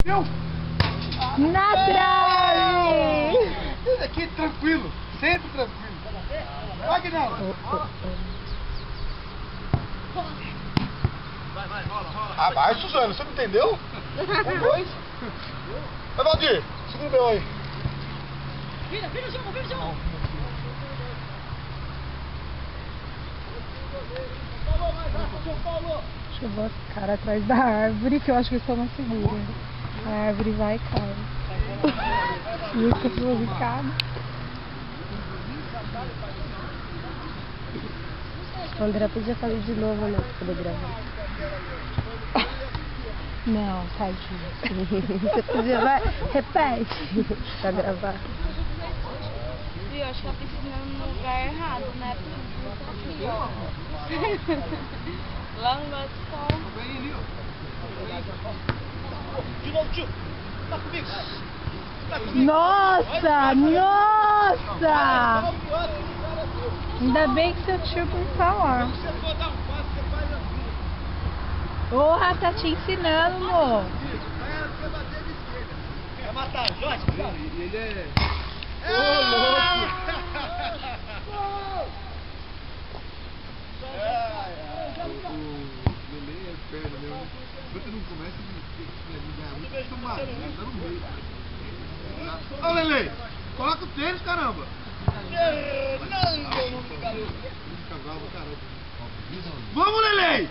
Viu? Na trave! Esse aqui é tranquilo, sempre tranquilo. Vai, Guinaldo. Vai, rola. Ah, vai, Suzano, você não entendeu? 1, 2. Vai, Valdir, segura o meu aí. Vira o jogo. Deixa eu botar o cara atrás da árvore, que eu acho que eles estão na segura. A árvore vai e cai. Muito complicado. O André podia fazer de novo, né? Pra poder gravar. Não, tadinho. Você podia, vai, repete pra gravar. Viu? Acho que ela tá ensinando no lugar errado, né? Aqui, ó. Lá no lado de sol. De novo, tio. Tá comigo. Nossa! Ainda bem que seu tio não tá lá. Se você for dar um passo, você faz assim. Porra, tá te ensinando, amor. Vai bater de esquerda. Vai matar, Jorge. Ele é... Ô, louco! O Lelê é perna mesmo, né? Enquanto não começa, ele ganha muito, fica tomado, né? Tá no meio. Ô, Lelê, coloca o tênis, caramba! Não, garoto. Vamos, Lelê!